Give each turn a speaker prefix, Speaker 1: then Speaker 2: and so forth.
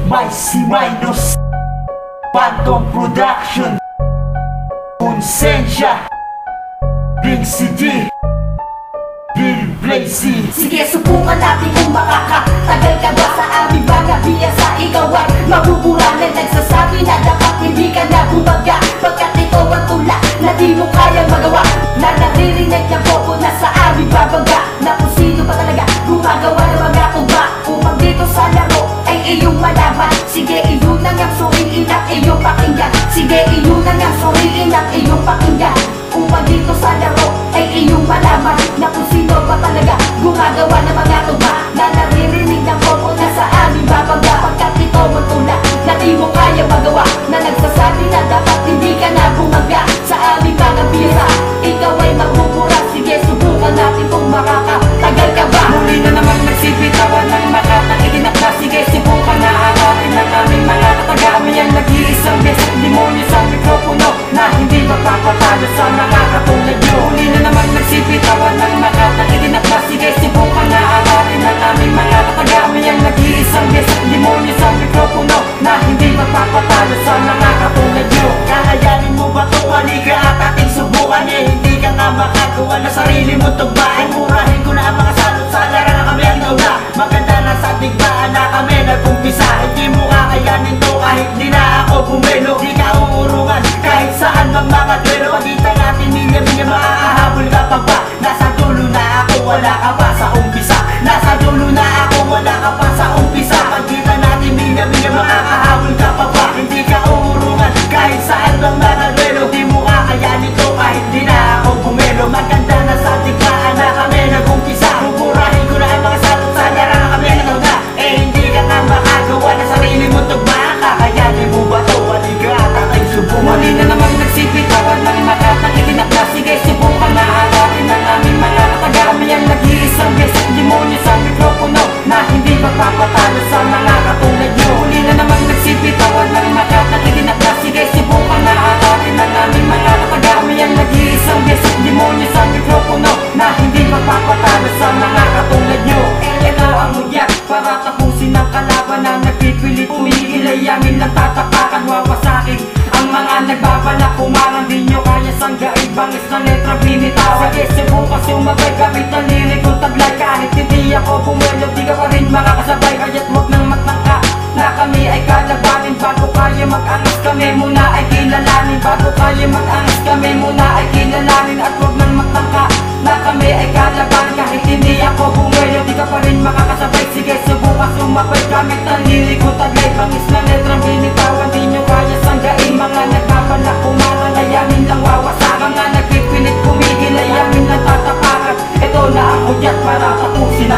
Speaker 1: May si Minus, Phantom Production, Konsensya, Big CD, Bill Blazy.
Speaker 2: Sige, subukan natin kung makakatagal ka ba sa aming mga biyasa. Ikaw ay mabuburanan, nagsasabi na dapat hindi ka na bumaga, pagkat ikaw ang tula na di mo kayang magawa. Na naririnig niya po na sa aming babaga, na kung sino ba talaga gumagawa ng mga tuba. Upang dito sa laro ay iyong malaman. Sige, iyong nang suriin at iyong pakinggan. Sige, iyong nang suriin at iyong pakinggan. Upang dito sa laro ay iyong malaman na kung sino ba talaga gumagawa ng mga tuba. Na naririnig ng popo na sa aming babaga, pagkat ito ang tula na di mo kaya magawa. Na nagsasabi na dapat hindi ka na bumaga sa aming mga biyasa. Ikaw ay magmumura. Sige, subukan natin kung makakatagal ka ba.
Speaker 3: Muli na naman nagsipitawan ng makatang itinakda. Sige, subukan na harapin ng aming mga kataga. Kami ang nag-iisang beses demonyo sa mikropono na hindi magpapatalo sa mga katulad nyo. Muli na naman nagsipitawan ng makatang itinakda. Sige, subukan na harapin ng aming mga kataga. Kami ang nag-iisang beses demonyo sa mikropono na hindi magpapatalo sa mga katulad nyo.
Speaker 1: Kakayanin mo ba ito? Halika at ating subukan eh. Hindi ka nga makagawa na sarili mo tugbain. Murahin ko na ang mga salot sa lara na kami ang nauna. Maganda na sa digmaan na kami nag-umpisa. Hindi mo kakayanin to kahit di na ako bumelo. Di ka uurungan kahit saan mang mga duelo. Pagitan natin milya-milya makakahabol ka pa ba? Nasa dulo na ako, wala ka pa sa umpisa. Nasa dulo na ako, wala ka pa sa umpisa. Pagitan natin milya-milya makakahabol ka pa ba? Hindi ka uurungan kahit saan mang mga duelo. Di mo kakayanin to kahit di na ako bumelo. Maganda na sa digmaan na kami nag-umpisa. Buburahin ko na ang mga salot sa lara na kami ang nauna. Eh hindi ka nga makagawa na sarili mo tugba. Kakayanin mo ba to? Halika at aking subukan.
Speaker 3: Muli na naman nagsipitawan ng makatang itinakda. Sige, subukan na harapin ng aming mga kataga. Kami ang nag-iisang beses demonyo sa mikropono na hindi magpapatalo sa mga katulad nyo. Muli na naman nagsipitawan ng makatang itinakda. Sige, subukan na harapin ng aming mga kataga. Kami ang nag-iisang beses demonyo sa mikropono na hindi magpapatalo sa mga katulad nyo. Ito ang udyat para tapusin ang kalaban na nagpipilit tumigil. Ay amin lang tatapakan, wawasakin ang mga nagbabalak. Kumarang di nyo kaya sanggain, bangis na letra binitawan. Sige, subukan sumabay gamit ang lirik kong taglay. Kahit hindi ako bumelo, di ka pa rin makakasabay. Kaya't huwag nang magtangka na kami ay kalabanin. Bago kaya mag-angas kami muna ay kilalanin. Bago kaya mag-angas kami muna ay kilalanin. At huwag nang magtangka na kami ay kalabanin. Kahit hindi ako bumelo, di ka pa rin makakasabay. Sige, subukan sumabay gamit ang lirik kong taglay. Bangis na letra binitawan, di nyo kaya sanggain. Mga nagbabalak kumarang ay amin lang wawasak. Mga nagpipilit kumigil ay amin lang tatapakan. Ito na ang udyat para tapusin